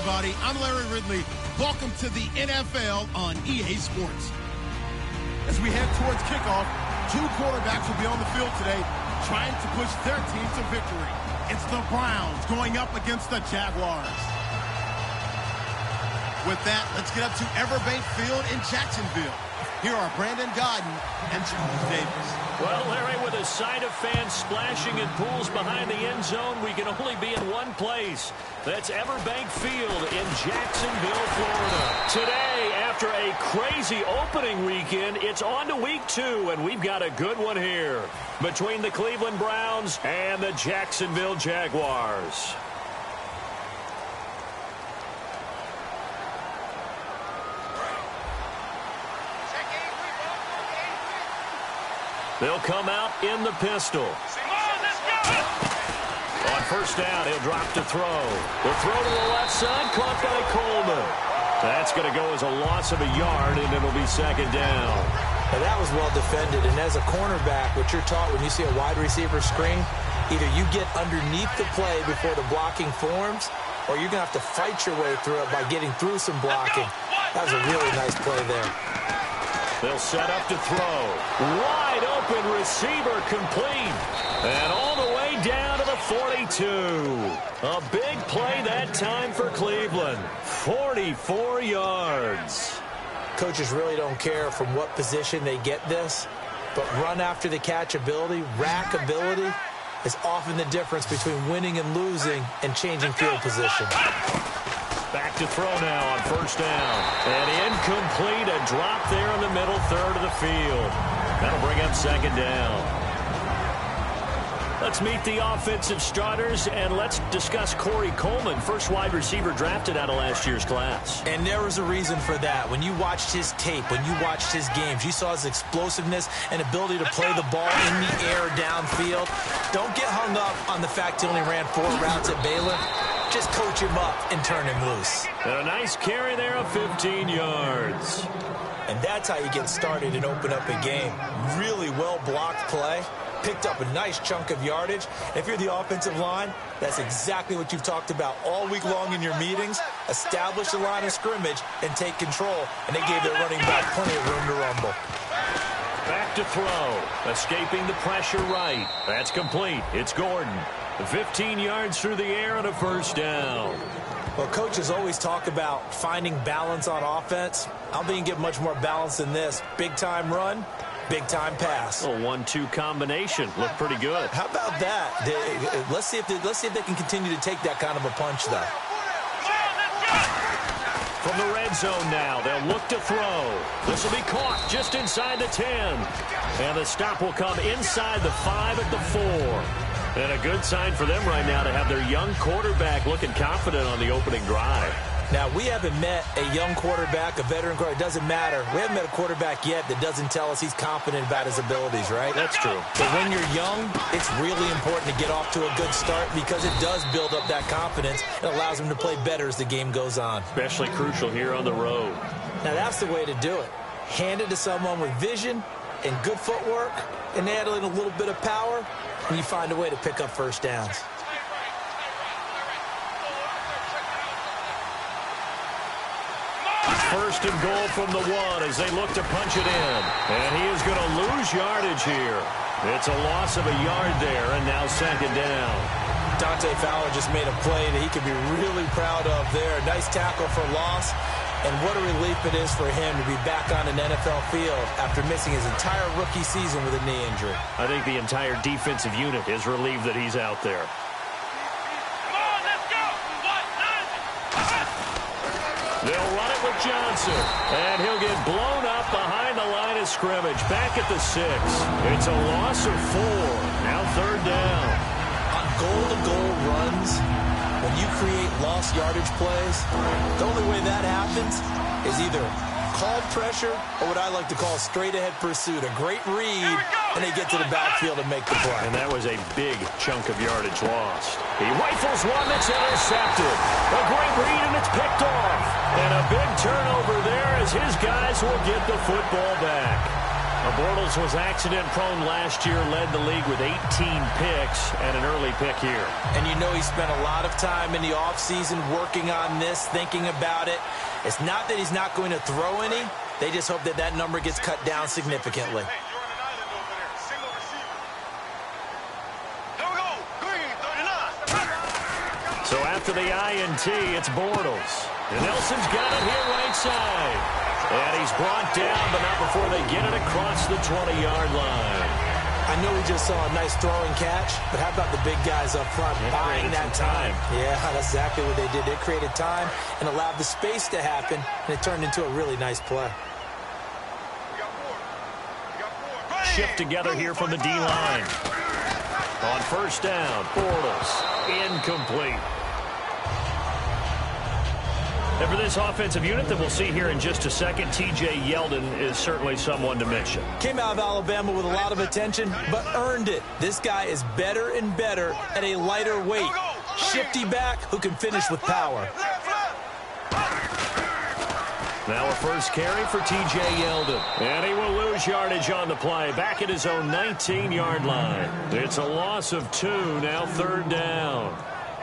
everybody. I'm Larry Ridley. Welcome to the NFL on EA Sports. As we head towards kickoff, two quarterbacks will be on the field today trying to push their team to victory. It's the Browns going up against the Jaguars. With that, let's get up to Everbank Field in Jacksonville. Here are Brandon Godden and Charles Davis. Well, Larry, with a sight of fans splashing in pools behind the end zone, we can only be in one place. That's Everbank Field in Jacksonville, Florida. Today, after a crazy opening weekend, it's on to week 2, and we've got a good one here between the Cleveland Browns and the Jacksonville Jaguars. They'll come out in the pistol. On first down, he'll drop to throw. The throw to the left side, caught by Coleman. That's going to go as a loss of a yard, and it'll be second down. Now, that was well defended, and as a cornerback, what you're taught when you see a wide receiver screen, either you get underneath the play before the blocking forms, or you're going to have to fight your way through it by getting through some blocking. That was a really nice play there. They'll set up to throw. Wide open receiver complete. And all the way down to the 42. A big play that time for Cleveland. 44 yards. Coaches really don't care from what position they get this, but run after the catch ability, rack ability, is often the difference between winning and losing and changing field position. Back to throw now on first down. And incomplete, a drop there in the middle third of the field. That'll bring up second down. Let's meet the offensive starters, and let's discuss Corey Coleman, first wide receiver drafted out of last year's class. And there was a reason for that. When you watched his tape, when you watched his games, you saw his explosiveness and ability to play the ball in the air downfield. Don't get hung up on the fact he only ran 4 routes at Baylor. Just coach him up and turn him loose. And a nice carry there of 15 yards. And that's how you get started and open up a game. Really well-blocked play. Picked up a nice chunk of yardage. If you're the offensive line, that's exactly what you've talked about all week long in your meetings. Establish the line of scrimmage and take control. And they gave their running back plenty of room to rumble. Back to throw. Escaping the pressure right. That's complete. It's Gordon. 15 yards through the air and a first down. Well, coaches always talk about finding balance on offense. I don't think you can get much more balance than this. Big-time run, big-time pass. A 1-2 combination. Looked pretty good. How about that? Let's see if they can continue to take that kind of a punch, though. From the red zone now, they'll look to throw. This will be caught just inside the 10. And the stop will come inside the 5 at the 4. And a good sign for them right now to have their young quarterback looking confident on the opening drive. Now, we haven't met a young quarterback, a veteran quarterback. It doesn't matter. We haven't met a quarterback yet that doesn't tell us he's confident about his abilities, right? That's true. But when you're young, it's really important to get off to a good start because it does build up that confidence. It allows him to play better as the game goes on. Especially crucial here on the road. Now, that's the way to do it. Hand it to someone with vision and good footwork and add in a little bit of power, and you find a way to pick up first downs. First and goal from the 1 as they look to punch it in. And he is going to lose yardage here. It's a loss of a yard there, and now second down. Dante Fowler just made a play that he could be really proud of there. Nice tackle for loss. And what a relief it is for him to be back on an NFL field after missing his entire rookie season with a knee injury. I think the entire defensive unit is relieved that he's out there. They'll run it with Johnson, and he'll get blown up behind the line of scrimmage. Back at the 6. It's a loss of 4. Now third down. On goal-to-goal runs, when you create lost yardage plays, the only way that happens is either called pressure or what I like to call straight-ahead pursuit. A great read, and they get to the backfield and make the play. And that was a big chunk of yardage lost. He rifles one that's intercepted. A great read, and it's picked off. And a big turnover there as his guys will get the football back. A Well, Bortles was accident-prone last year, led the league with 18 picks and an early pick here. And you know he spent a lot of time in the offseason working on this, thinking about it. It's not that he's not going to throw any. They just hope that that number gets cut down significantly. So after the INT, it's Bortles. And Nelson's got it here right side. And he's brought down, but not before they get it across the 20-yard line. I know we just saw a nice throwing catch, but how about the big guys up front buying that time? Yeah, that's exactly what they did. They created time and allowed the space to happen, and it turned into a really nice play. Shift together here from the D-line. On first down, Bortles, incomplete. And for this offensive unit that we'll see here in just a second, T.J. Yeldon is certainly someone to mention. Came out of Alabama with a lot of attention, but earned it. This guy is better and better at a lighter weight. Shifty back who can finish with power. Now a first carry for T.J. Yeldon. And he will lose yardage on the play. Back at his own 19-yard line. It's a loss of 2, now third down.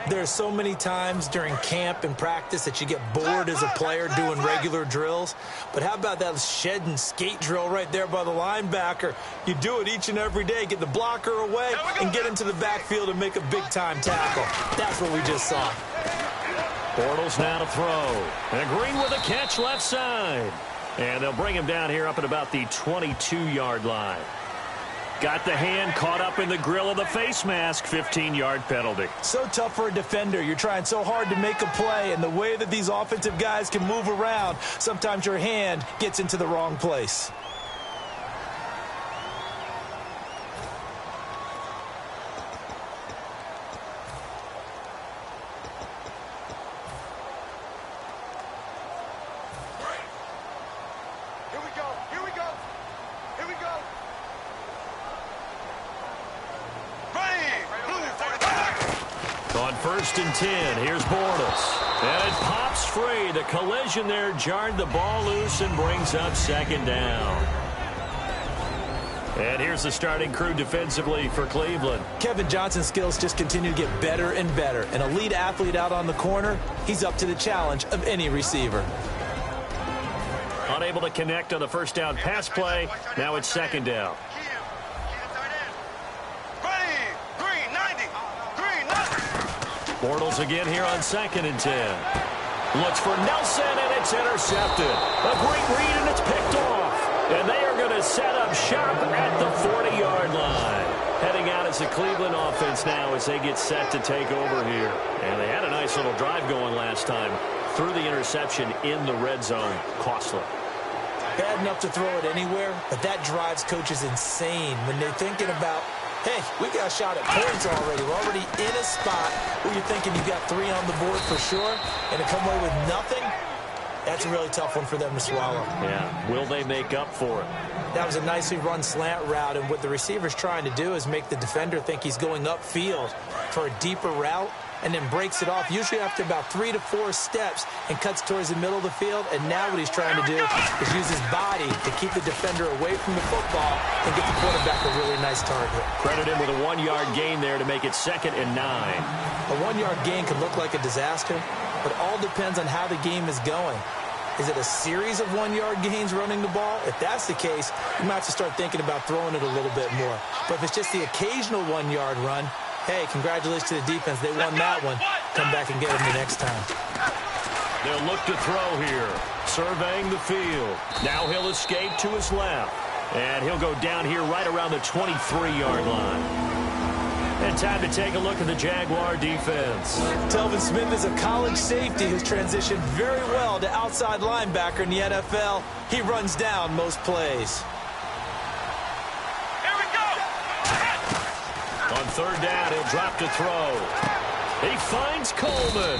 There are so many times during camp and practice that you get bored as a player doing regular drills. But how about that shed and skate drill right there by the linebacker? You do it each and every day. Get the blocker away and get into the backfield and make a big-time tackle. That's what we just saw. Bortles now to throw. And Green with a catch left side. And they'll bring him down here up at about the 22-yard line. Got the hand caught up in the grill of the face mask. 15-yard penalty. So tough for a defender. You're trying so hard to make a play, and the way that these offensive guys can move around, sometimes your hand gets into the wrong place. First and 10. Here's Bortles. And it pops free. The collision there jarred the ball loose and brings up second down. And here's the starting crew defensively for Cleveland. Kevin Johnson's skills just continue to get better and better. An elite athlete out on the corner. He's up to the challenge of any receiver. Unable to connect on the first down pass play. Now it's second down. Bortles again here on second and 10. Looks for Nelson, and it's intercepted. A great read, and it's picked off. And they are going to set up shop at the 40-yard line. Heading out as the Cleveland offense now as they get set to take over here. And they had a nice little drive going last time. Threw the interception in the red zone. Costly. Bad enough to throw it anywhere, but that drives coaches insane when they're thinking about, hey, we got a shot at points already. We're already in a spot where you're thinking you got 3 on the board for sure, and to come away with nothing, that's a really tough one for them to swallow. Yeah, will they make up for it? That was a nicely run slant route, and what the receiver's trying to do is make the defender think he's going upfield for a deeper route, and then breaks it off, usually after about 3 to 4 steps, and cuts towards the middle of the field. And now what he's trying to do is use his body to keep the defender away from the football and get the quarterback a really nice target. Credit him with a 1-yard gain there to make it 2nd and 9. A 1-yard gain can look like a disaster, but all depends on how the game is going. Is it a series of 1-yard gains running the ball? If that's the case, you might have to start thinking about throwing it a little bit more. But if it's just the occasional 1-yard run, hey, congratulations to the defense. They won that one. Come back and get them the next time. They'll look to throw here. Surveying the field. Now he'll escape to his left. And he'll go down here right around the 23-yard line. And time to take a look at the Jaguar defense. Telvin Smith is a college safety who's transitioned very well to outside linebacker in the NFL. He runs down most plays. On third down, he'll drop to throw. He finds Coleman.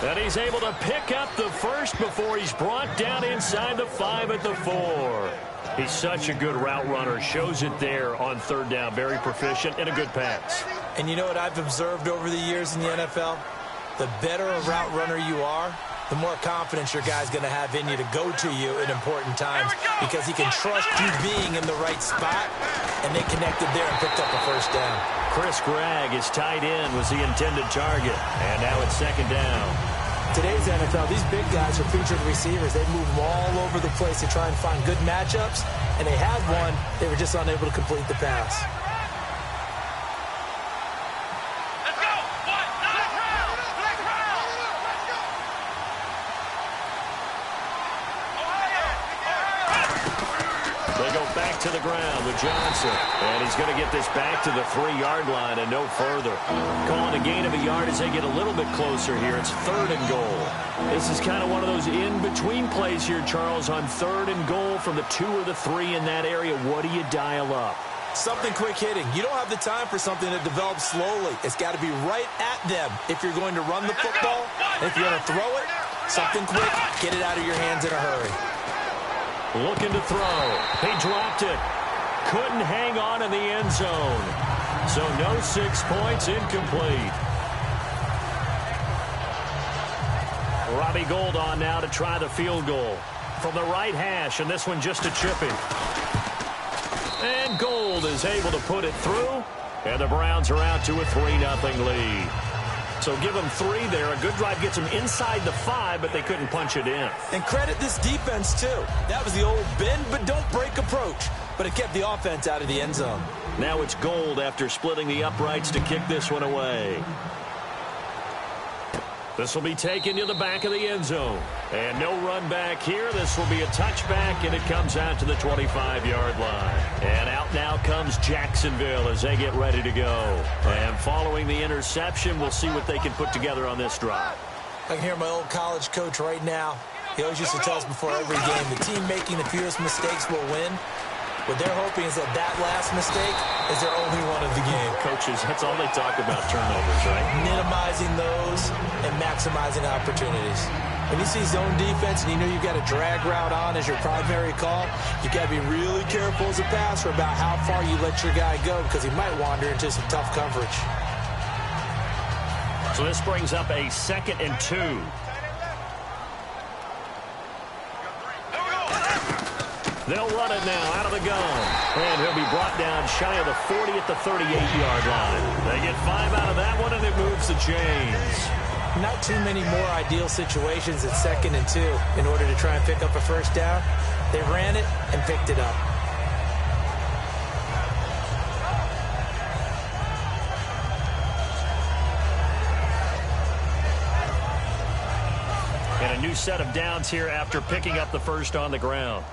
And he's able to pick up the first before he's brought down inside the 5 at the 4. He's such a good route runner. Shows it there on third down. Very proficient and a good pass. And you know what I've observed over the years in the NFL? The better a route runner you are, the more confidence your guy's going to have in you to go to you in important times because he can trust you being in the right spot, and they connected there and picked up a first down. Chris Gregg, his tight end, was the intended target, and now it's second down. Today's NFL, these big guys are featured receivers. They move them all over the place to try and find good matchups, and they had one. They were just unable to complete the pass. To the ground with Johnson, and he's going to get this back to the 3-yard line and no further. Calling a gain of a yard as they get a little bit closer here. It's 3rd and goal. This is kind of one of those in-between plays here, Charles, on 3rd and goal from the 2 or the 3 in that area. What do you dial up? Something quick hitting. You don't have the time for something that develops slowly. It's got to be right at them if you're going to run the football. And if you're going to throw it, something quick, get it out of your hands in a hurry. Looking to throw. He dropped it. Couldn't hang on in the end zone. So no 6 points, incomplete. Robbie Gould on now to try the field goal. From the right hash, and this one just a chipping. And Gould is able to put it through. And the Browns are out to a 3-0 lead. So give them 3 there. A good drive gets them inside the 5, but they couldn't punch it in. And credit this defense, too. That was the old bend but don't break approach. But it kept the offense out of the end zone. Now it's Gould after splitting the uprights to kick this one away. This will be taken to the back of the end zone. And no run back here. This will be a touchback, and it comes out to the 25-yard line. And out now comes Jacksonville as they get ready to go. And following the interception, we'll see what they can put together on this drive. I can hear my old college coach right now. He always used to tell us before every game, the team making the fewest mistakes will win. What they're hoping is that last mistake is their only one of the game. Coaches, that's all they talk about, turnovers, right? Minimizing those and maximizing opportunities. When you see zone defense and you know you've got a drag route on as your primary call, you got to be really careful as a passer about how far you let your guy go because he might wander into some tough coverage. So this brings up a 2nd and 2. They'll run it now out of the gun. And he'll be brought down shy of the 40 at the 38-yard line. They get 5 out of that one, and it moves the chains. Not too many more ideal situations at 2nd and 2 in order to try and pick up a first down. They ran it and picked it up. And a new set of downs here after picking up the first on the ground.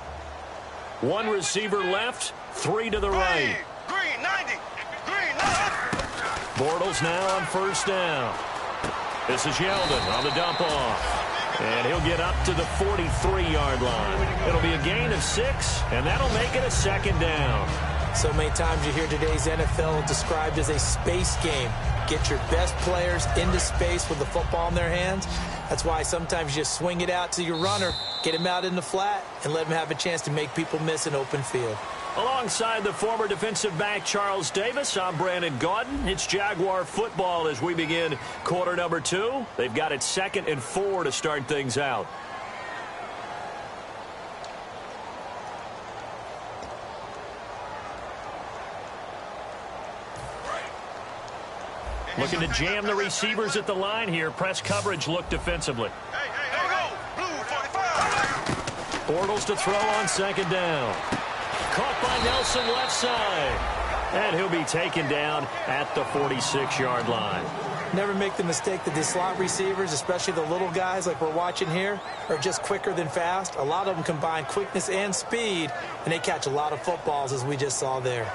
1 receiver left, 3 to the right. Green, 90. Green, 90. Bortles now on first down. This is Yeldon on the dump off. And he'll get up to the 43-yard line. It'll be a gain of 6, and that'll make it a 2nd down. So many times you hear today's NFL described as a space game. Get your best players into space with the football in their hands. That's why sometimes you just swing it out to your runner, get him out in the flat, and let him have a chance to make people miss an open field. Alongside the former defensive back Charles Davis, I'm Brandon Gaudin. It's Jaguar football as we begin quarter number 2. They've got it 2nd and 4 to start things out. Looking to jam the receivers at the line here. Press coverage look defensively. Hey, blue 45. Bortles to throw on 2nd down. Caught by Nelson left side. And he'll be taken down at the 46-yard line. Never make the mistake that the slot receivers, especially the little guys like we're watching here, are just quicker than fast. A lot of them combine quickness and speed, and they catch a lot of footballs as we just saw there.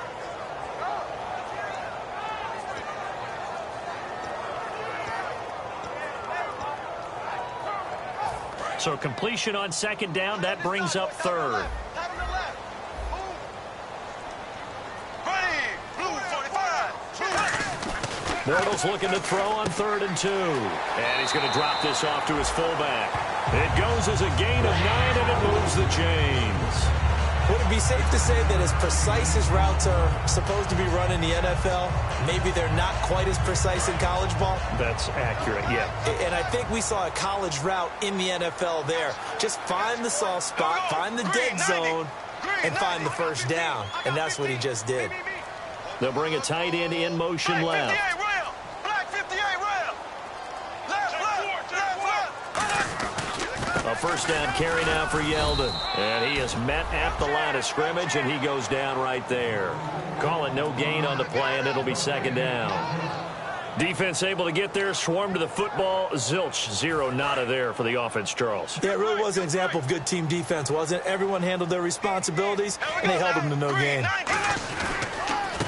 So completion on 2nd down, that brings up 3rd. Bortles looking to throw on 3rd and 2. And he's going to drop this off to his fullback. It goes as a gain of 9, and it moves the chains. Would it be safe to say that as precise as routes are supposed to be run in the NFL, maybe they're not quite as precise in college ball? That's accurate, yeah. And I think we saw a college route in the NFL there. Just find the soft spot, find the dead zone, and find the first down. And that's what he just did. They'll bring a tight end in motion left. A first down carry now for Yeldon. And he is met at the line of scrimmage, and he goes down right there. Call it no gain on the play, and it'll be second down. Defense able to get there, swarm to the football. Zilch, zero nada there for the offense, Charles. Yeah, it really was an example of good team defense, wasn't it? Everyone handled their responsibilities, and they held them to no gain.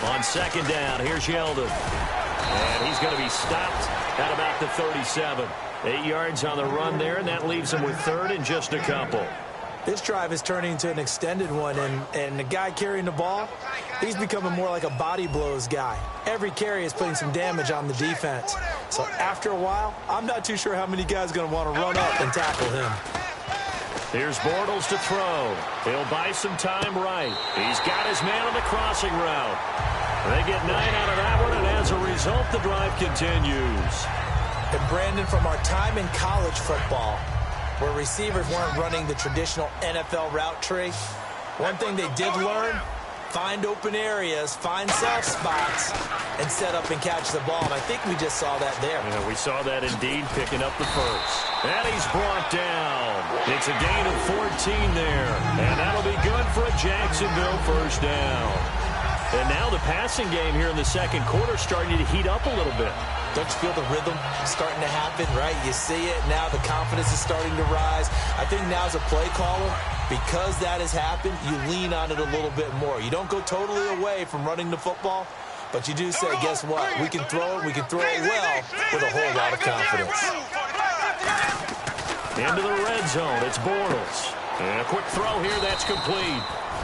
On second down, here's Yeldon. And he's going to be stopped at about the 37. 8 yards on the run there, and that leaves him with third and just a couple. This drive is turning into an extended one, and the guy carrying the ball, he's becoming more like a body blows guy. Every carry is putting some damage on the defense. So after a while, I'm not too sure how many guys are going to want to run up and tackle him. Here's Bortles to throw. He'll buy some time right. He's got his man on the crossing route. They get 9 out of that one, and as a result, the drive continues. And Brandon, from our time in college football, where receivers weren't running the traditional NFL route tree, one thing they did learn, find open areas, find soft spots, and set up and catch the ball. And I think we just saw that there. Yeah, we saw that indeed, picking up the first. And he's brought down. It's a gain of 14 there. And that'll be good for a Jacksonville first down. And now the passing game here in the second quarter starting to heat up a little bit. Don't you feel the rhythm starting to happen, right? You see it. Now the confidence is starting to rise. I think now as a play caller, because that has happened, you lean on it a little bit more. You don't go totally away from running the football, but you do say, guess what? We can throw it. We can throw it well with a whole lot of confidence. Into the red zone. It's Bortles. And a quick throw here. That's complete.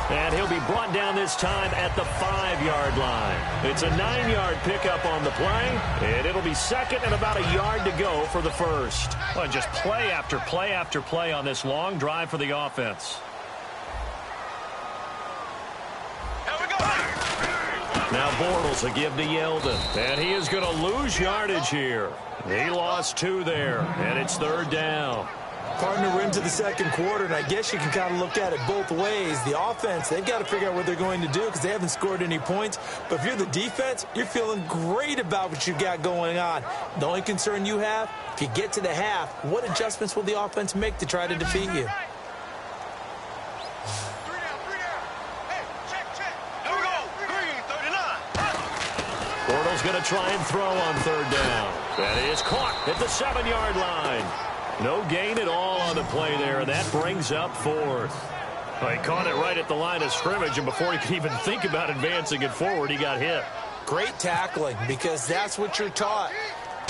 And he'll be brought down this time at the 5-yard line. It's a 9-yard pickup on the play, and it'll be second and about a yard to go for the first. Well, just play after play after play on this long drive for the offense. Now Bortles will give to Yeldon, and he is going to lose yardage here. He lost 2 there, and it's third down. Partner, we're into the second quarter, and I guess you can kind of look at it both ways. The offense, they've got to figure out what they're going to do because they haven't scored any points. But if you're the defense, you're feeling great about what you got going on. The only concern you have, if you get to the half, what adjustments will the offense make to try to defeat you? Bortles going to try and throw on third down. That is caught at the 7-yard line. No gain at all on the play there, and that brings up fourth. Well, he caught it right at the line of scrimmage, and before he could even think about advancing it forward, he got hit. Great tackling, because that's what you're taught.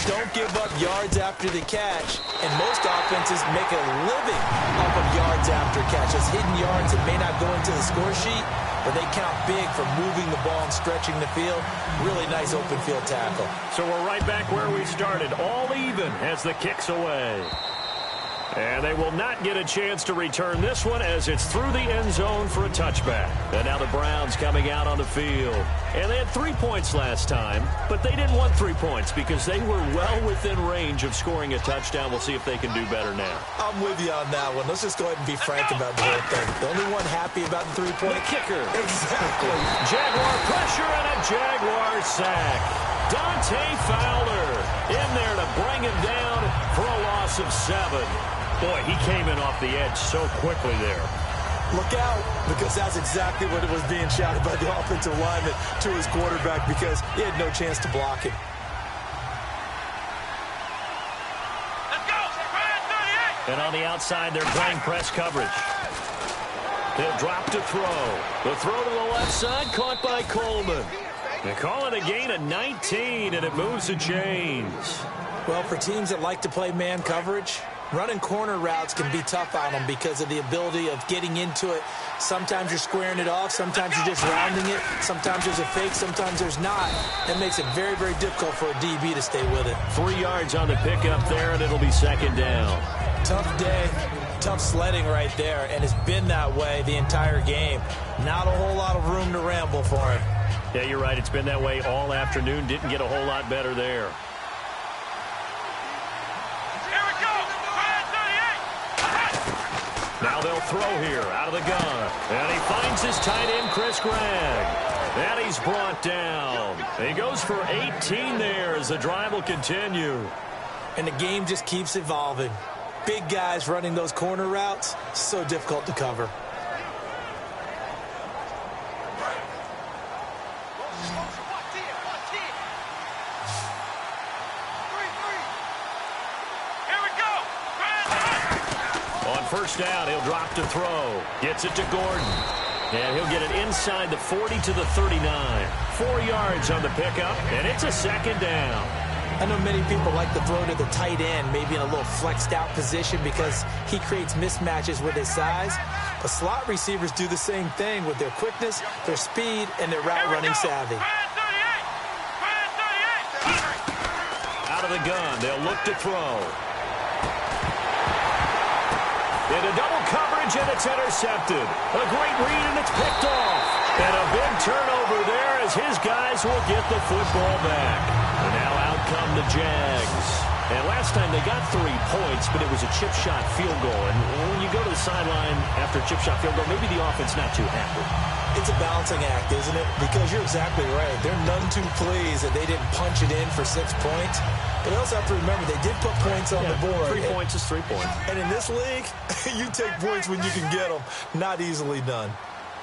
Don't give up yards after the catch, and most offenses make a living off of yards after catch. Those hidden yards that may not go into the score sheet, but they count big for moving the ball and stretching the field. Really nice open field tackle. So we're right back where we started, all even as the kick's away. And they will not get a chance to return this one as it's through the end zone for a touchback. And now the Browns coming out on the field. And they had 3 points last time, but they didn't want 3 points because they were well within range of scoring a touchdown. We'll see if they can do better now. I'm with you on that one. Let's just go ahead and be frank about the whole thing. The only one happy about the 3-point kicker. Exactly. Jaguar pressure and a Jaguar sack. Dante Fowler in there to bring him down for a loss of 7. Boy, he came in off the edge so quickly there. Look out, because that's exactly what it was being shouted by the offensive lineman to his quarterback because he had no chance to block him. Let's go. And on the outside, they're playing press coverage. He'll drop to throw. The throw to the left side, caught by Coleman. They call it a gain of 19, and it moves the chains. Well, for teams that like to play man coverage, running corner routes can be tough on them because of the ability of getting into it. Sometimes you're squaring it off. Sometimes you're just rounding it. Sometimes there's a fake. Sometimes there's not. That makes it very, very difficult for a DB to stay with it. 3 yards on the pickup there, and it'll be second down. Tough day. Tough sledding right there, and it's been that way the entire game. Not a whole lot of room to ramble for him. Yeah, you're right. It's been that way all afternoon. Didn't get a whole lot better there. Here we go. Brand 38. Now they'll throw here out of the gun. And he finds his tight end, Chris Gregg. And he's brought down. He goes for 18 there as the drive will continue. And the game just keeps evolving. Big guys running those corner routes, so difficult to cover. On first down, he'll drop to throw. Gets it to Gordon. And he'll get it inside the 40 to the 39. 4 yards on the pickup, and it's a second down. I know many people like to throw to the tight end, maybe in a little flexed out position because he creates mismatches with his size. But slot receivers do the same thing with their quickness, their speed, and their route running savvy. Out of the gun, they'll look to throw. Into double coverage, and it's intercepted. A great read, and it's picked off. And a big turnover there as his guys will get the football back. And now out come the Jags. And last time they got 3 points, but it was a chip shot field goal. And when you go to the sideline after a chip shot field goal, maybe the offense not too happy. It's a balancing act, isn't it? Because you're exactly right. They're none too pleased that they didn't punch it in for 6 points. But they also have to remember they did put points on the board. 3 points is 3 points. And in this league, you take points when you can get them. Not easily done.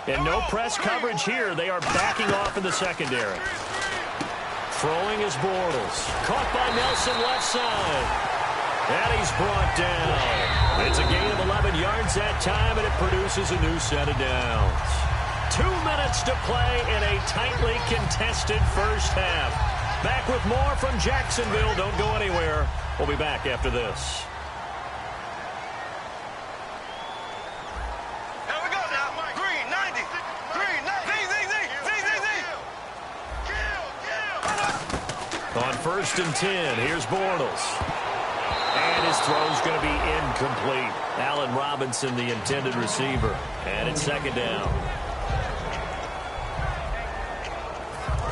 And no press coverage here. They are backing off in the secondary. Throwing is Bortles. Caught by Nelson left side. And he's brought down. It's a gain of 11 yards that time, and it produces a new set of downs. 2 minutes to play in a tightly contested first half. Back with more from Jacksonville. Don't go anywhere. We'll be back after this. Here we go now. Green 90. Green 90. On first and 10, here's Bortles. And his throw's going to be incomplete. Allen Robinson, the intended receiver. And it's second down.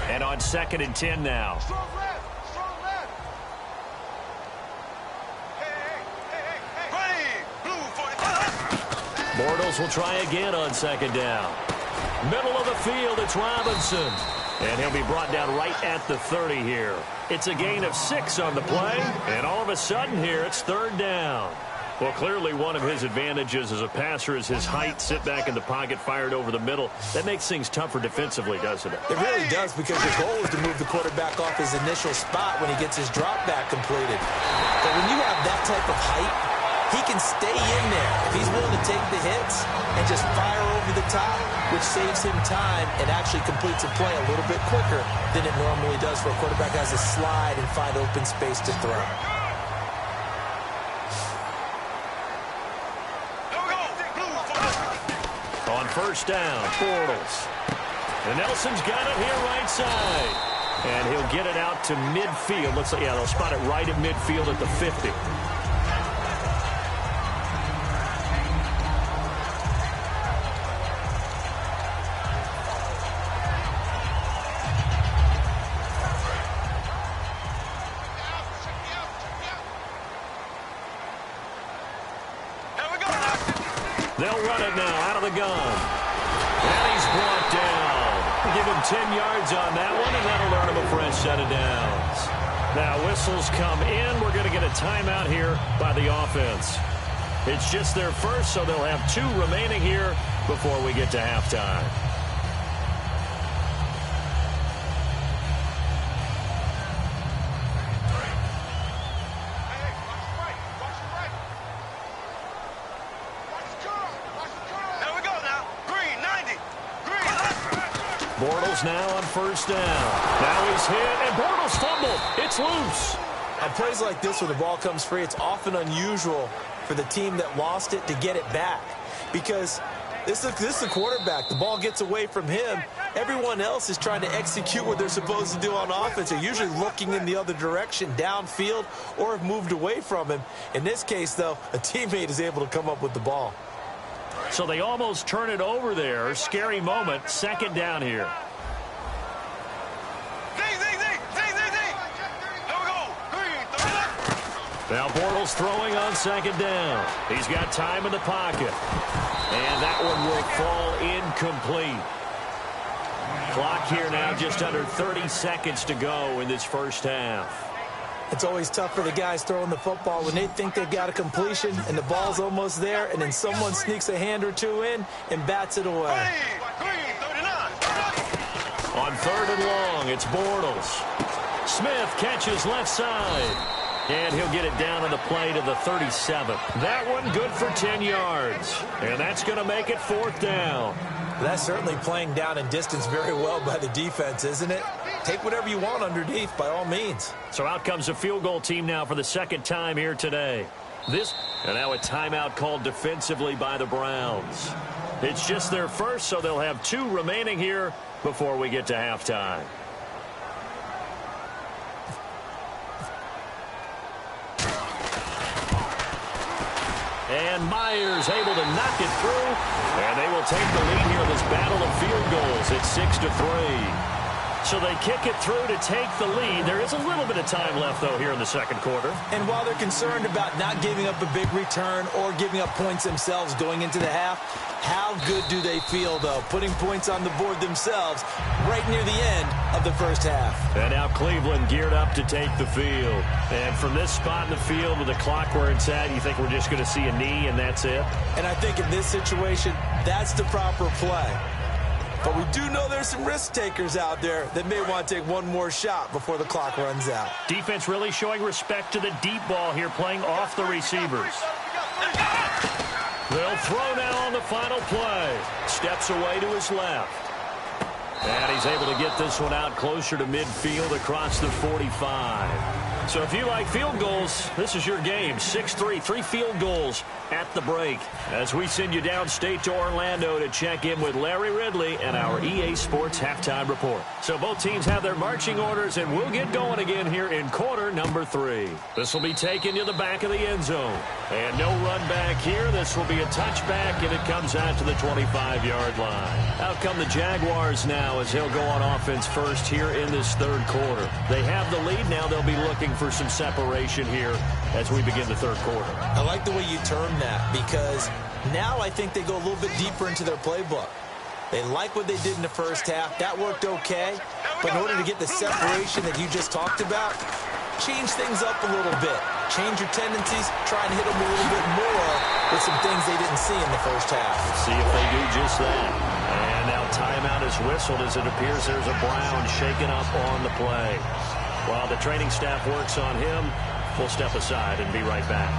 And on second and 10 now. Bortles will try again on second down. Middle of the field, it's Robinson. And he'll be brought down right at the 30 here. It's a gain of 6 on the play. And all of a sudden here, it's third down. Well, clearly one of his advantages as a passer is his height. Sit back in the pocket, fired over the middle. That makes things tougher defensively, doesn't it? It really does, because your goal is to move the quarterback off his initial spot when he gets his drop back completed. But when you have that type of height, he can stay in there if he's willing to take the hits and just fire over the top, which saves him time and actually completes a play a little bit quicker than it normally does for a quarterback who has to slide and find open space to throw. On first down, Bortles. And Nelson's got it here right side. And he'll get it out to midfield. Looks like, yeah, they'll spot it right at midfield at the 50. They'll run it now out of the gun. And he's brought down. Give him 10 yards on that one, and that'll earn him a fresh set of downs. Now whistles come in. We're going to get a timeout here by the offense. It's just their first, so they'll have 2 remaining here before we get to halftime. Bortles now on first down. Now he's hit, and Bortles fumbled. It's loose. On plays like this where the ball comes free, it's often unusual for the team that lost it to get it back, because This is the quarterback. The ball gets away from him. Everyone else is trying to execute what they're supposed to do on offense. They're usually looking in the other direction, downfield, or have moved away from him. In this case, though, a teammate is able to come up with the ball. So they almost turn it over there. Scary moment. Second down here. Now Bortles throwing on second down. He's got time in the pocket. And that one will fall incomplete. Clock here now just under 30 seconds to go in this first half. It's always tough for the guys throwing the football when they think they've got a completion and the ball's almost there, and then someone sneaks a hand or two in and bats it away. On third and long, it's Bortles. Smith catches left side. And he'll get it down on the play to the 37. That one good for 10 yards. And that's going to make it fourth down. That's certainly playing down and distance very well by the defense, isn't it? Take whatever you want underneath, by all means. So out comes a field goal team now for the second time here today. And now a timeout called defensively by the Browns. It's just their first, so they'll have 2 remaining here before we get to halftime. And Myers able to knock it through. And they will take the lead here in this battle of field goals. It's 6-3. So they kick it through to take the lead. There is a little bit of time left, though, here in the second quarter. And while they're concerned about not giving up a big return or giving up points themselves going into the half, how good do they feel, though, putting points on the board themselves right near the end of the first half? And now Cleveland geared up to take the field. And from this spot in the field with the clock where it's at, you think we're just going to see a knee and that's it? And I think in this situation, that's the proper play. But we do know there's some risk takers out there that may want to take one more shot before the clock runs out. Defense really showing respect to the deep ball here, playing off the receivers. They'll throw now on the final play. Steps away to his left. And he's able to get this one out closer to midfield across the 45. So if you like field goals, this is your game. 6-3, 3 field goals at the break. As we send you downstate to Orlando to check in with Larry Ridley and our EA Sports Halftime Report. So both teams have their marching orders, and we'll get going again here in quarter number 3. This will be taken to the back of the end zone. And no run back here. This will be a touchback, and it comes out to the 25-yard line. Out come the Jaguars now as they'll go on offense first here in this third quarter. They have the lead. Now they'll be looking for some separation here as we begin the third quarter. I like the way you term that, because now I think they go a little bit deeper into their playbook. They like what they did in the first half. That worked okay. But in order to get the separation that you just talked about, change things up a little bit. Change your tendencies. Try and hit them a little bit more with some things they didn't see in the first half. See if they do just that. And now timeout is whistled as it appears there's a Brown shaken up on the play. While the training staff works on him, we'll step aside and be right back.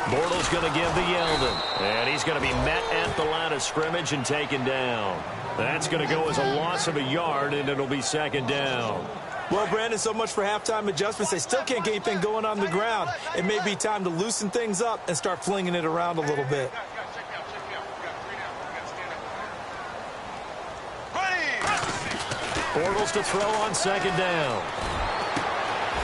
Bortles going to give to Yeldon. And he's going to be met at the line of scrimmage and taken down. That's going to go as a loss of a yard, and it'll be second down. Well, Brandon, so much for halftime adjustments. They still can't get anything going on the ground. It may be time to loosen things up and start flinging it around a little bit. Bortles to throw on second down.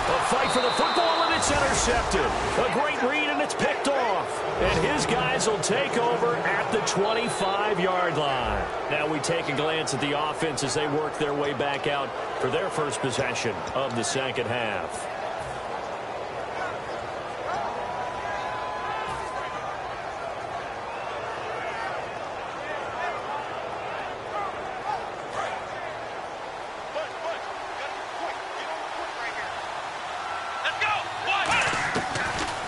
A fight for the football, and it's intercepted. A great read, and it's picked off. And his guys will take over at the 25-yard line. Now we take a glance at the offense as they work their way back out for their first possession of the second half.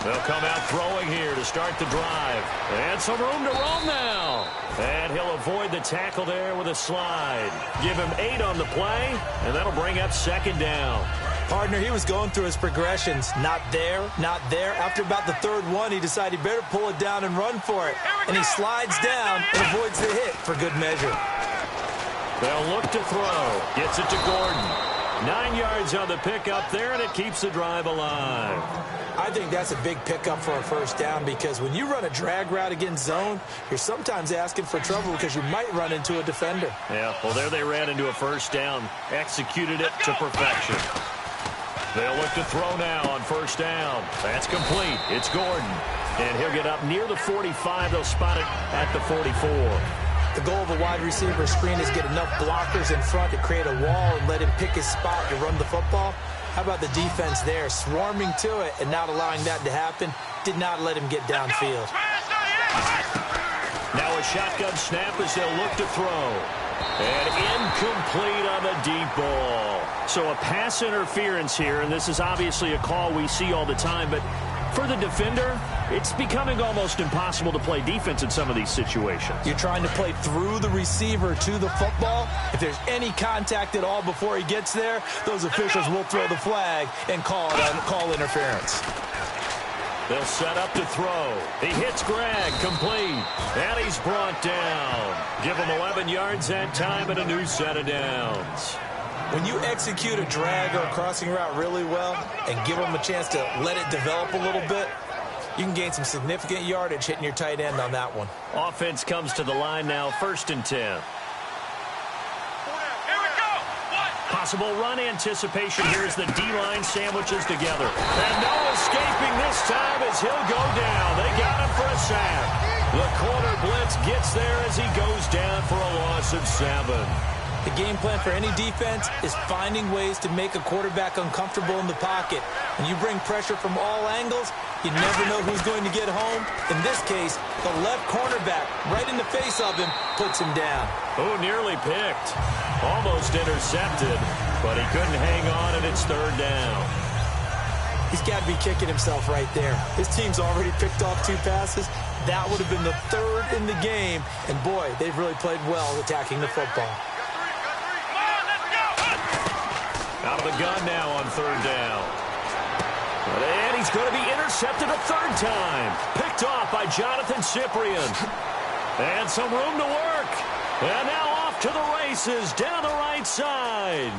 They'll come out throwing here to start the drive. And some room to roam now. And he'll avoid the tackle there with a slide. Give him 8 on the play, and that'll bring up second down. Partner, he was going through his progressions. Not there, not there. After about the third one, he decided he better pull it down and run for it. And he slides down and avoids the hit for good measure. They'll look to throw. Gets it to Gordon. 9 yards on the pickup there, and it keeps the drive alive. I think that's a big pickup for a first down because when you run a drag route against zone, you're sometimes asking for trouble because you might run into a defender. Yeah, well, there they ran into a first down. Executed it to perfection. They'll look to throw now on first down. That's complete. It's Gordon. And he'll get up near the 45. They'll spot it at the 44. The goal of a wide receiver screen is get enough blockers in front to create a wall and let him pick his spot to run the football. How about the defense there, swarming to it and not allowing that to happen? Did not let him get downfield. Now a shotgun snap as they'll look to throw. And incomplete on the deep ball. So a pass interference here, and this is obviously a call we see all the time, but for the defender, it's becoming almost impossible to play defense in some of these situations. You're trying to play through the receiver to the football. If there's any contact at all before he gets there, those officials will throw the flag and call interference. They'll set up to throw. He hits Gregg, complete, and he's brought down. Give him 11 yards that time and a new set of downs. When you execute a drag or a crossing route really well and give them a chance to let it develop a little bit, you can gain some significant yardage hitting your tight end on that one. Offense comes to the line now, 1st and 10. Here we go. Possible run anticipation here as the D-line sandwiches together. And no escaping this time as he'll go down. They got him for a sack. The corner blitz gets there as he goes down for a loss of 7. The game plan for any defense is finding ways to make a quarterback uncomfortable in the pocket. When you bring pressure from all angles, you never know who's going to get home. In this case, the left cornerback, right in the face of him, puts him down. Oh, nearly picked. Almost intercepted, but he couldn't hang on, and it's 3rd down. He's got to be kicking himself right there. His team's already picked off 2 passes. That would have been the 3rd in the game. And, boy, they've really played well attacking the football. Out of the gun now on 3rd down. And he's going to be intercepted a 3rd time. Picked off by Jonathan Cyprien. And some room to work. And now off to the races down the right side.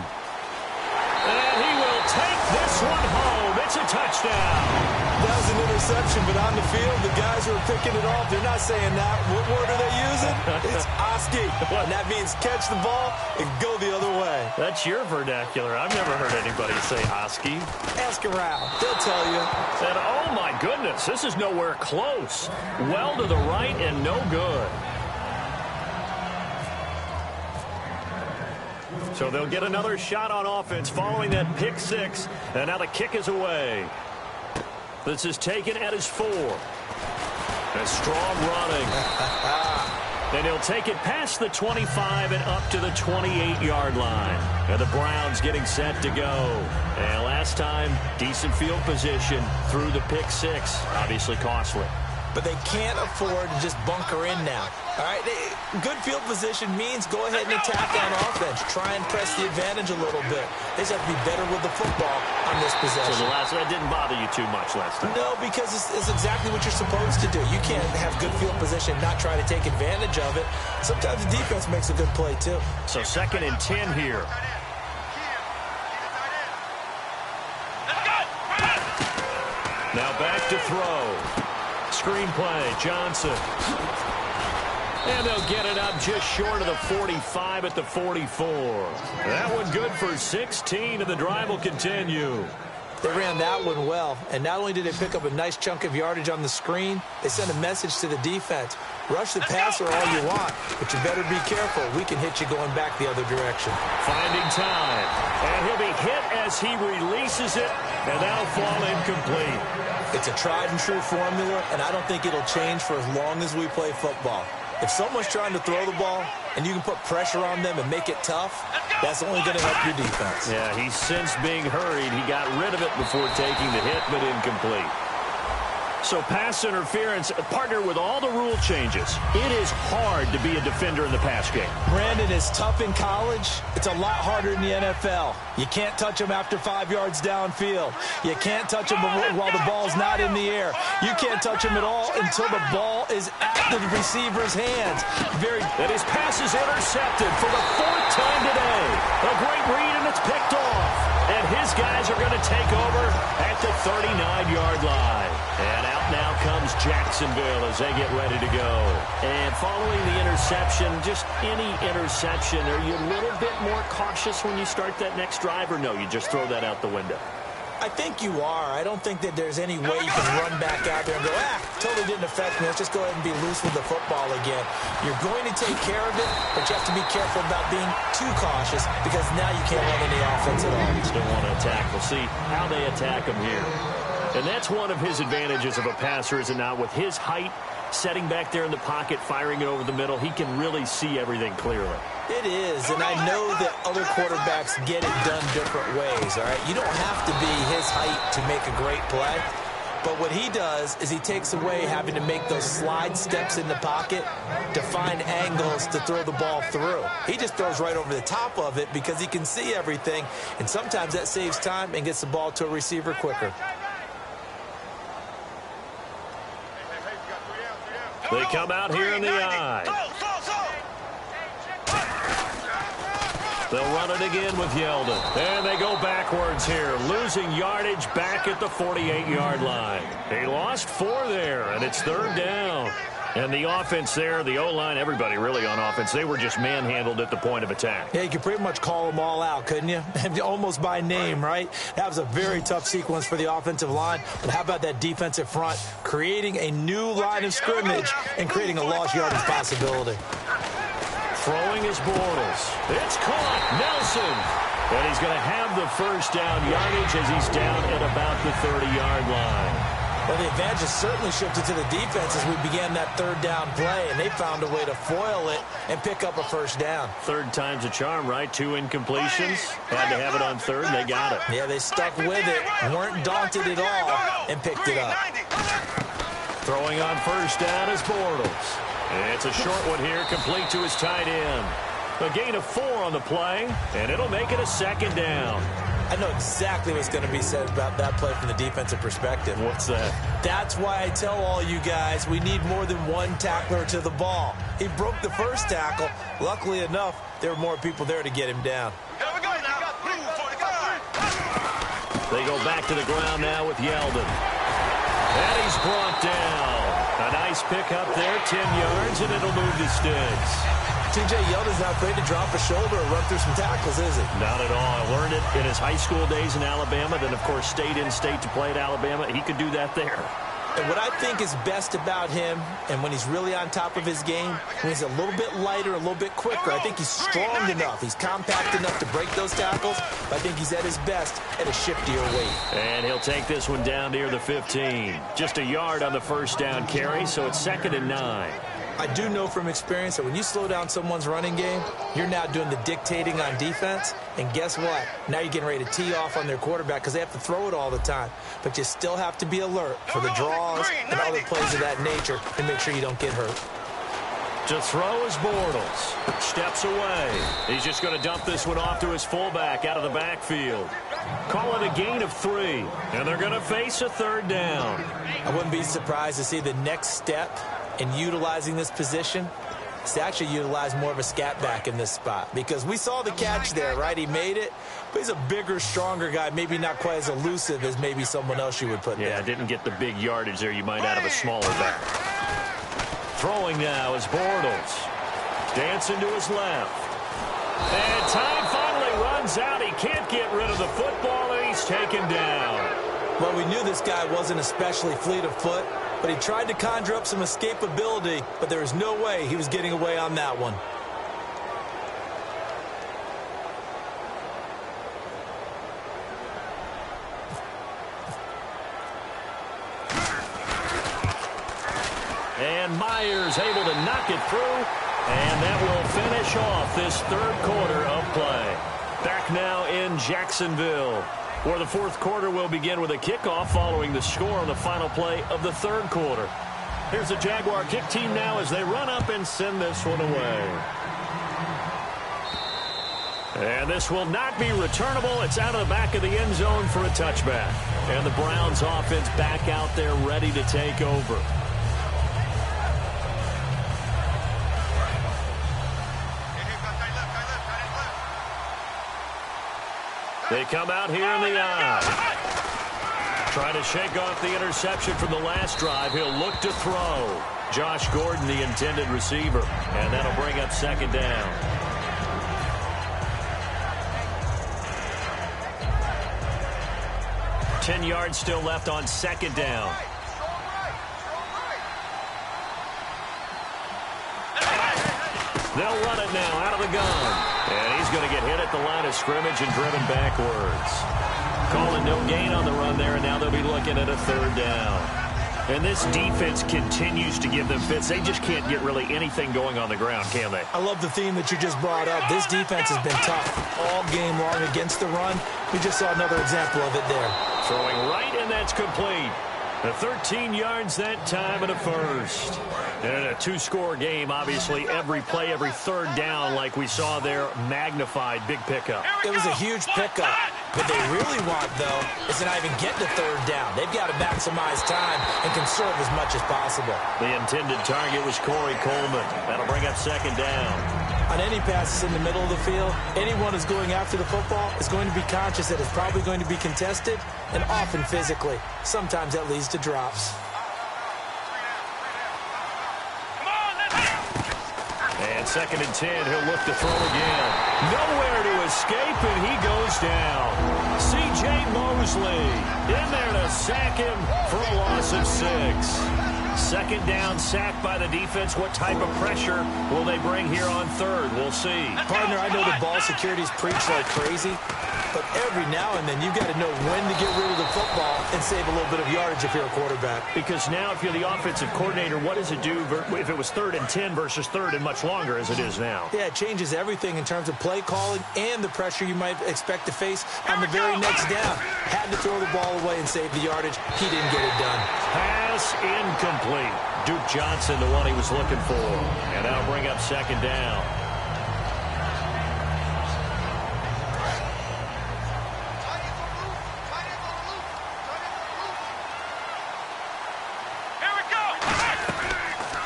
And he will take this one home. It's a touchdown. That was an interception, but on the field, the guys who are picking it off, they're not saying that. What word are they using? It's Oski. And that means catch the ball and go the other way. That's your vernacular. I've never heard anybody say Oski. Ask around. They'll tell you. And oh my goodness, this is nowhere close. Well to the right and no good. So they'll get another shot on offense following that pick 6. And now the kick is away. This is taken at his 4. A strong running. And he'll take it past the 25 and up to the 28-yard line. And the Browns getting set to go. And last time, decent field position through the pick 6. Obviously costly. But they can't afford to just bunker in now. All right, good field position means go ahead and attack on offense. Try and press the advantage a little bit. They just have to be better with the football on this possession. So that didn't bother you too much last time? No, because it's exactly what you're supposed to do. You can't have good field position and not try to take advantage of it. Sometimes the defense makes a good play, too. So 2nd and 10 here. Now back to throw. Screenplay, Johnson. And they'll get it up just short of the 45 at the 44. That one good for 16, and the drive will continue. They ran that one well, and not only did they pick up a nice chunk of yardage on the screen, they sent a message to the defense. Rush the passer all you want, but you better be careful. We can hit you going back the other direction. Finding time, and he'll be hit as he releases it, and that'll fall incomplete. It's a tried-and-true formula, and I don't think it'll change for as long as we play football. If someone's trying to throw the ball and you can put pressure on them and make it tough, that's only going to help your defense. Yeah, he's since being hurried. He got rid of it before taking the hit, but incomplete. So pass interference, partner with all the rule changes. It is hard to be a defender in the pass game. Brandon, is tough in college. It's a lot harder in the NFL. You can't touch them after 5 yards downfield. You can't touch them while the ball's not in the air. You can't touch them at all until the ball is at the receiver's hands. And his pass is intercepted for the 4th time today. A great read, and it's picked off. And his guys are going to take over at the 39-yard line. And out now comes Jacksonville as they get ready to go. And following the interception, just any interception, are you a little bit more cautious when you start that next drive, or no, you just throw that out the window? I think you are. I don't think that there's any way you can run back out there and go, totally didn't affect me. Let's just go ahead and be loose with the football again. You're going to take care of it, but you have to be careful about being too cautious because now you can't run any offense at all. Still want to attack. We'll see how they attack him here. And that's one of his advantages of a passer, is it not? With his height, setting back there in the pocket, firing it over the middle, he can really see everything clearly. It is, and I know that other quarterbacks get it done different ways, all right? You don't have to be his height to make a great play, but what he does is he takes away having to make those slide steps in the pocket to find angles to throw the ball through. He just throws right over the top of it because he can see everything, and sometimes that saves time and gets the ball to a receiver quicker. They come out here in the eye. They'll run it again with Yeldon. And they go backwards here, losing yardage back at the 48-yard line. He lost 4 there, and it's 3rd down. And the offense there, the O-line, everybody really on offense, they were just manhandled at the point of attack. Yeah, you could pretty much call them all out, couldn't you? Almost by name, right? That was a very tough sequence for the offensive line. But how about that defensive front creating a new line of scrimmage and creating a lost yardage possibility? Throwing is Bortles. It's caught. Nelson. And he's going to have the 1st down yardage as he's down at about the 30-yard line. Well, the advantage has certainly shifted to the defense as we began that 3rd down play, and they found a way to foil it and pick up a 1st down. 3rd time's a charm, right? 2 incompletions. Had to have it on 3rd, and they got it. Yeah, they stuck with it, weren't daunted at all, and picked it up. Throwing on 1st down is Bortles. It's a short one here, complete to his tight end. A gain of 4 on the play, and it'll make it a 2nd down. I know exactly what's going to be said about that play from the defensive perspective. What's that? That's why I tell all you guys we need more than one tackler to the ball. He broke the 1st tackle. Luckily enough, there were more people there to get him down. Here we go now. Blue 45. They go back to the ground now with Yeldon. And he's brought down. A nice pick up there, 10 yards, and it'll move the sticks. T.J. Yeldon's not afraid to drop a shoulder or run through some tackles, is he? Not at all. I learned it in his high school days in Alabama, then, of course, stayed in state to play at Alabama. He could do that there. And what I think is best about him, and when he's really on top of his game, when he's a little bit lighter, a little bit quicker, I think he's strong enough. He's compact enough to break those tackles, but I think he's at his best at a shiftier weight. And he'll take this one down near the 15. Just a yard on the 1st down carry, so it's 2nd and 9. I do know from experience that when you slow down someone's running game, you're now doing the dictating on defense. And guess what? Now you're getting ready to tee off on their quarterback because they have to throw it all the time. But you still have to be alert for the draws and other plays of that nature and make sure you don't get hurt. To throw is Bortles. Steps away. He's just going to dump this one off to his fullback out of the backfield. Call it a gain of 3. And they're going to face a 3rd down. I wouldn't be surprised to see the next step in utilizing this position is to actually utilize more of a scat back in this spot. Because we saw the catch there, right? He made it. But he's a bigger, stronger guy. Maybe not quite as elusive as maybe someone else you would put there. Yeah, didn't get the big yardage there you might out of a smaller back. Throwing now is Bortles. Dancing to his left. And time finally runs out. He can't get rid of the football, and he's taken down. Well, we knew this guy wasn't especially fleet of foot, but he tried to conjure up some escapability, but there was no way he was getting away on that one. And Myers able to knock it through, and that will finish off this 3rd quarter of play. Back now in Jacksonville. For the fourth quarter, we'll begin with a kickoff following the score on the final play of the third quarter. Here's the Jaguar kick team now as they run up and send this one away. And this will not be returnable. It's out of the back of the end zone for a touchback. And the Browns offense back out there ready to take over. They come out here in the eye. Trying to shake off the interception from the last drive. He'll look to throw. Josh Gordon, the intended receiver. And that'll bring up second down. Ten yards still left on second down. They'll run it now out of the gun. And he's going to get hit at the line of scrimmage and driven backwards. Calling no gain on the run there, and now they'll be looking at a third down. And this defense continues to give them fits. They just can't get really anything going on the ground, can they? I love the theme that you just brought up. This defense has been tough all game long against the run. We just saw another example of it there. Throwing right, and that's complete. The 13 yards that time and a first. And in a two-score game, obviously, every play, every third down, like we saw there, magnified, big pickup. It was a huge pickup. What they really want, though, is to not even get to third down. They've got to maximize time and conserve as much as possible. The intended target was Corey Coleman. That'll bring up second down. On any passes in the middle of the field, anyone who's going after the football is going to be conscious that it's probably going to be contested and often physically. Sometimes that leads to drops. And second and 10, he'll look to throw again. Nowhere to escape, and he goes down. C.J. Mosley in there to sack him for a loss of 6. Second down, sack by the defense. What type of pressure will they bring here on third? We'll see. Partner, I know the ball security's preached like crazy, but every now and then you've got to know when to get rid of the football and save a little bit of yardage if you're a quarterback. Because now if you're the offensive coordinator, what does it do if it was 3rd and 10 versus 3rd and much longer as it is now? Yeah, it changes everything in terms of play calling and the pressure you might expect to face on the very next down. Had to throw the ball away and save the yardage. He didn't get it done. Pass incomplete. Duke Johnson, the one he was looking for. And that'll bring up second down.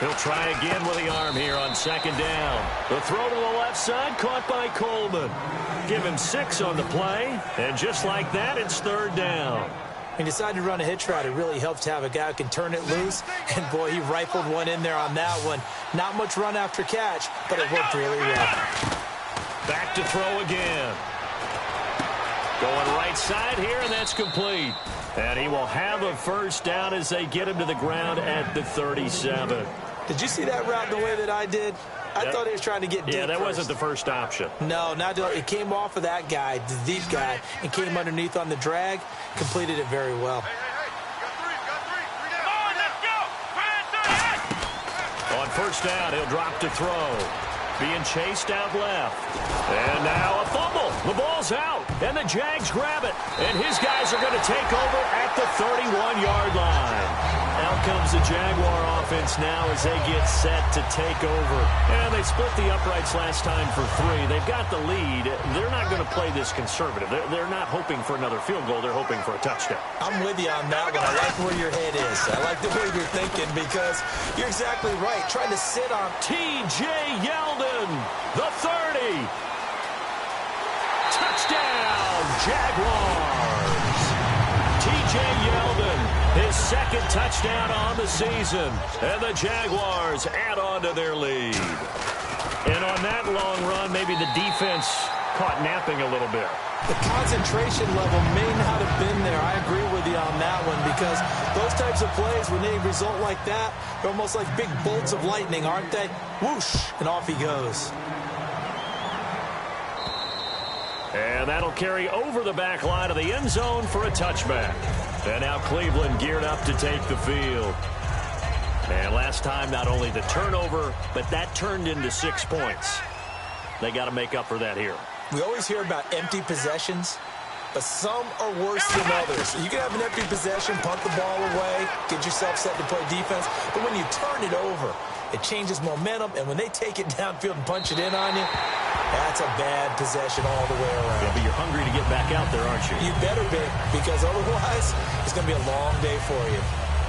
He'll try again with the arm here on second down. The throw to the left side, caught by Coleman. Give him 6 on the play, and just like that, it's third down. He decided to run a hitch route. It really helps to have a guy who can turn it loose, and boy, he rifled one in there on that one. Not much run after catch, but it worked really well. Back to throw again. Going right side here, and that's complete. And he will have a first down as they get him to the ground at the 37. Did you see that route the way that I did? I thought he was trying to get deep. Yeah, that first. wasn't the first option. No, not it came off of that guy, the deep guy, and came underneath on the drag. Completed it very well. On first down, he'll drop to throw. Being chased out left. And now a fumble. The ball's out. And the Jags grab it. And his guys are going to take over at the 31-yard line. Out comes the Jaguar offense now as they get set to take over. And they split the uprights last time for 3. They've got the lead. They're not going to play this conservative. They're not hoping for another field goal. They're hoping for a touchdown. I'm with you on that one. I like where your head is. I like the way you're thinking because you're exactly right. Trying to sit on T.J. Yeldon, the 30. Touchdown, Jaguars. T.J. Yeldon, his second touchdown on the season. And the Jaguars add on to their lead. And on that long run, maybe the defense caught napping a little bit. The concentration level may not have been there. I agree with you on that one because those types of plays, when they result like that, they're almost like big bolts of lightning, aren't they? Whoosh, and off he goes. And that'll carry over the back line of the end zone for a touchback. And now Cleveland geared up to take the field. And last time, not only the turnover, but that turned into 6 points. They got to make up for that here. We always hear about empty possessions. but some are worse than others. You can have an empty possession, punt the ball away, get yourself set to play defense, but when you turn it over, it changes momentum, and when they take it downfield and punch it in on you, that's a bad possession all the way around. Yeah, but you're hungry to get back out there, aren't you? You better be, because otherwise it's going to be a long day for you.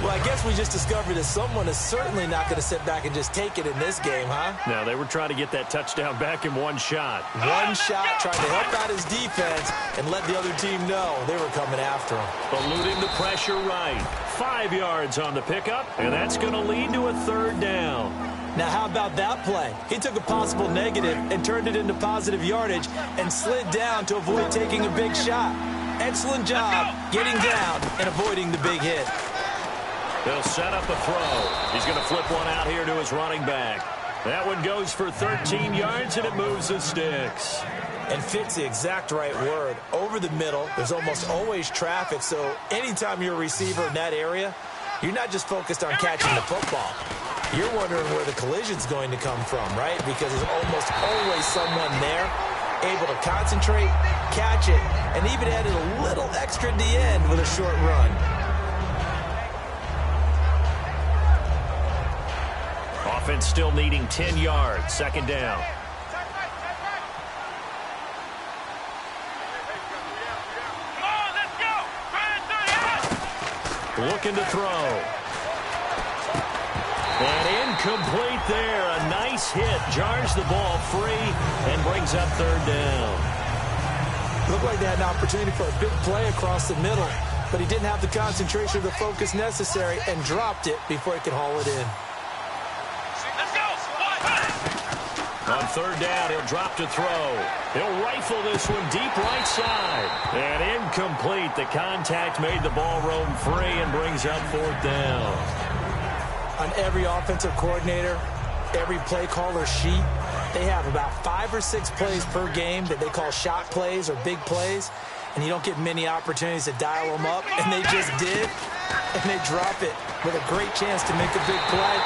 Well, I guess we just discovered that someone is certainly not going to sit back and just take it in this game, huh? No, they were trying to get that touchdown back in one shot. One shot, trying to help out his defense and let the other team know they were coming after him. Eluding the pressure right. 5 yards on the pickup, and that's going to lead to a third down. Now, how about that play? He took a possible negative and turned it into positive yardage and slid down to avoid taking a big shot. Excellent job getting down and avoiding the big hit. They'll set up a throw. He's going to flip one out here to his running back. That one goes for 13 yards, and it moves the sticks. And fits the exact right word. Over the middle, there's almost always traffic, so anytime you're a receiver in that area, you're not just focused on catching the football. You're wondering where the collision's going to come from, right? Because there's almost always someone there able to concentrate, catch it, and even added a little extra at the end with a short run. Offense still needing 10 yards. Second down. Come on, let's go. Looking to throw. And incomplete there. A nice hit. Jars the ball free and brings up third down. Looked like they had an opportunity for a big play across the middle, but he didn't have the concentration or the focus necessary and dropped it before he could haul it in. On third down, he'll drop to throw. He'll rifle this one deep right side. And incomplete. The contact made the ball roam free and brings up fourth down. On every offensive coordinator, every play caller sheet, they have about 5 or 6 plays per game that they call shot plays or big plays, and you don't get many opportunities to dial them up, and they just did, and they drop it with a great chance to make a big play.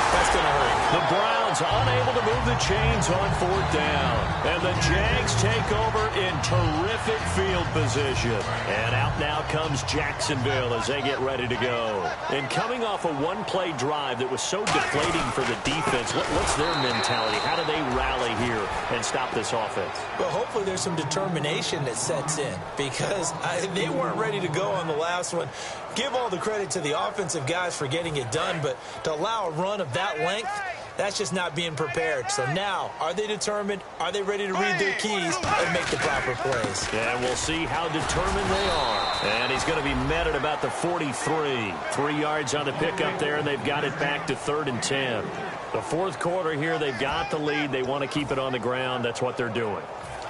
That's going to hurt. The Browns unable to move the chains on fourth down. And the Jags take over in terrific field position. And out now comes Jacksonville as they get ready to go. And coming off a one-play drive that was so deflating for the defense, what's their mentality? How do they rally here and stop this offense? Well, hopefully there's some determination that sets in because they weren't ready to go on the last one. Give all the credit to the offensive guys for getting it done, but to allow a run of that length, that's just not being prepared. So now, are they determined? Are they ready to read their keys and make the proper plays? And we'll see how determined they are. And he's going to be met at about the 43. 3 yards on the pickup there, and they've got it back to 3rd and 10. The fourth quarter here, they've got the lead. They want to keep it on the ground. That's what they're doing.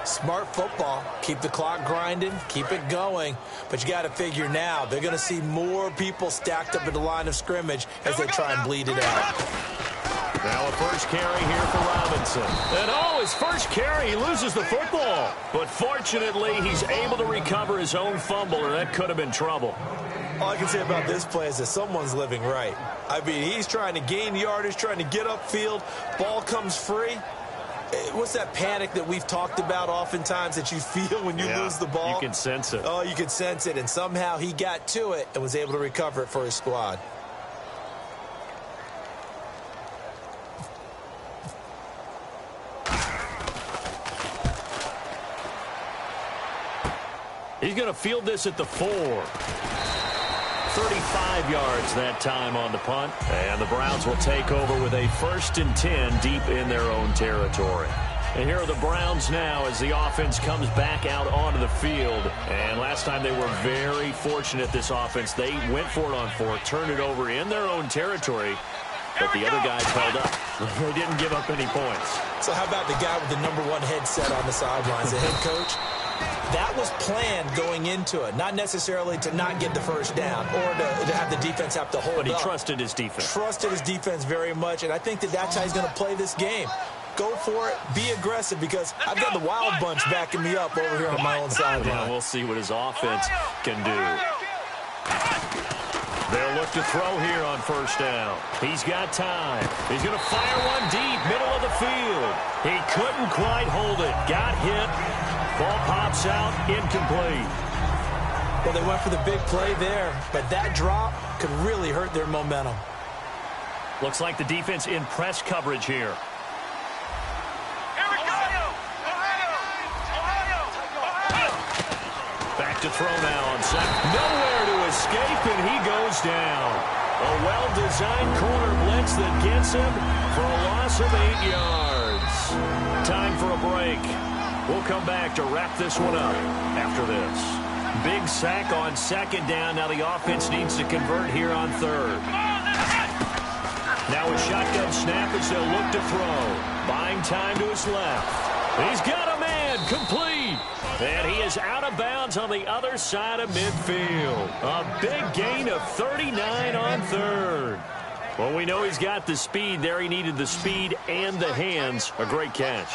Smart football. Keep the clock grinding. Keep it going. But you got to figure now, they're going to see more people stacked up at the line of scrimmage as they try and bleed it out. Now a first carry here for Robinson. And his first carry, he loses the football. But fortunately, he's able to recover his own fumble, or that could have been trouble. All I can say about this play is that someone's living right. I mean, he's trying to gain yardage, trying to get upfield. Ball comes free. What's that panic that we've talked about oftentimes that you feel when you lose the ball? You can sense it. Oh, you can sense it. And somehow he got to it and was able to recover it for his squad. He's going to field this at the 4. 35 yards that time on the punt. And the Browns will take over with a 1st and 10 deep in their own territory. And here are the Browns now as the offense comes back out onto the field. And last time they were very fortunate, this offense. They went for it on 4, turned it over in their own territory. But the other guys held up. They didn't give up any points. So how about the guy with the #1 headset on the sidelines, the head coach? That was planned going into it, not necessarily to not get the first down or to have the defense have to hold up. But he trusted his defense. Trusted his defense very much, and I think that's how he's going to play this game. Go for it, be aggressive, because I've got the wild bunch backing me up over here on my own sideline. Yeah, we'll see what his offense can do. They'll look to throw here on first down. He's got time. He's going to fire one deep, middle of the field. He couldn't quite hold it. Got hit. Ball pops out, incomplete. Well, they went for the big play there, but that drop could really hurt their momentum. Looks like the defense in press coverage here. Here we go! Ohio! Back to throw now on second. Nowhere to escape, and he goes down. A well-designed corner blitz that gets him for a loss of 8 yards. Time for a break. We'll come back to wrap this one up after this. Big sack on second down. Now the offense needs to convert here on third. Now a shotgun snap as they'll look to throw. Buying time to his left. He's got a man, complete. And he is out of bounds on the other side of midfield. A big gain of 39 on third. Well, we know he's got the speed there. He needed the speed and the hands. A great catch.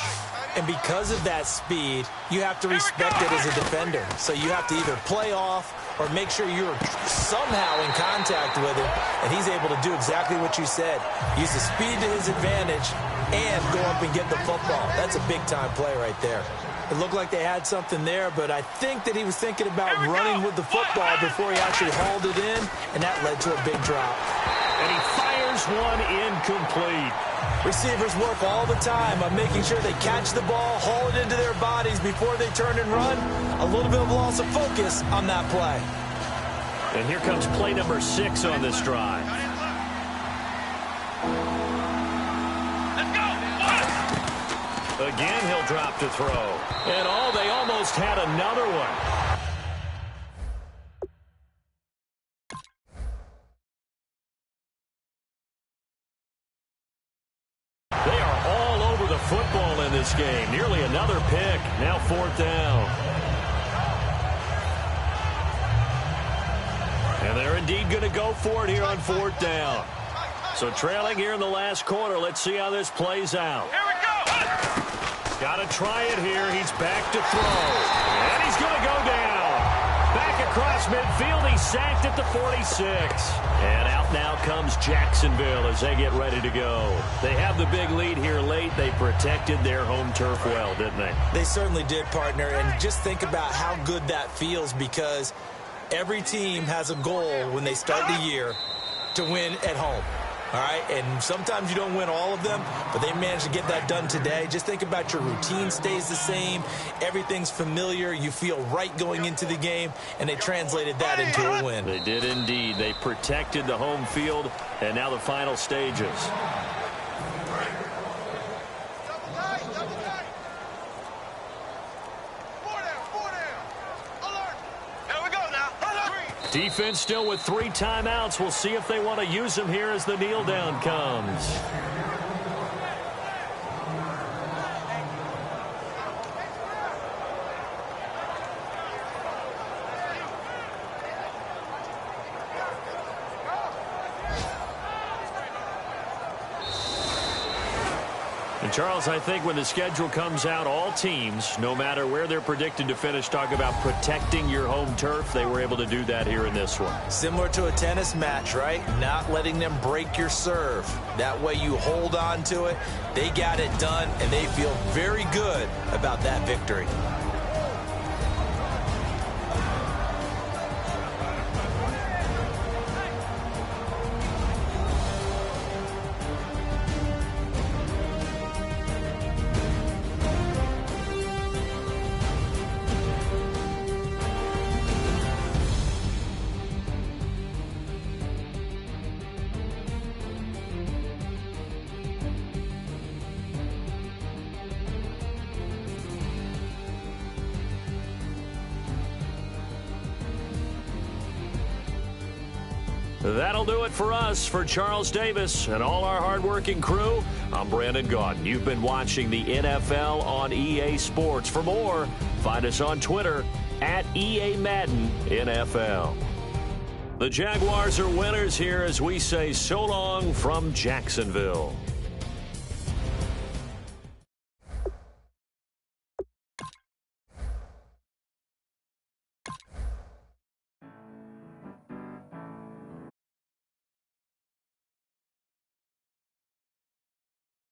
And because of that speed, you have to respect it as a defender. So you have to either play off or make sure you're somehow in contact with him, and he's able to do exactly what you said. Use the speed to his advantage and go up and get the football. That's a big-time play right there. It looked like they had something there, but I think that he was thinking about running with the football before he actually hauled it in, and that led to a big drop. And he fires one incomplete. Receivers work all the time on making sure they catch the ball, haul it into their bodies before they turn and run. A little bit of loss of focus on that play. And here comes play number 6 on this drive. Again, he'll drop to throw. And they almost had another one. They are all over the football in this game. Nearly another pick. Now 4th down. And they're indeed going to go for it here on 4th down. So trailing here in the last quarter. Let's see how this plays out. Here we go! Got to try it here. He's back to throw. And he's going to go down. Back across midfield. He's sacked at the 46. And out now comes Jacksonville as they get ready to go. They have the big lead here late. They protected their home turf well, didn't they? They certainly did, partner. And just think about how good that feels, because every team has a goal when they start the year to win at home. All right, and sometimes you don't win all of them, but they managed to get that done today. Just think about your routine stays the same. Everything's familiar. You feel right going into the game, and they translated that into a win. They did indeed. They protected the home field, and now the final stages. Defense still with 3 timeouts. We'll see if they want to use them here as the kneel down comes. And Charles, I think when the schedule comes out, all teams, no matter where they're predicted to finish, talk about protecting your home turf. They were able to do that here in this one. Similar to a tennis match, right? Not letting them break your serve. That way you hold on to it. They got it done, and they feel very good about that victory. That'll do it for us. For Charles Davis and all our hardworking crew, I'm Brandon Gaudin. You've been watching the NFL on EA Sports. For more, find us on Twitter at EA Madden NFL. The Jaguars are winners here as we say so long from Jacksonville.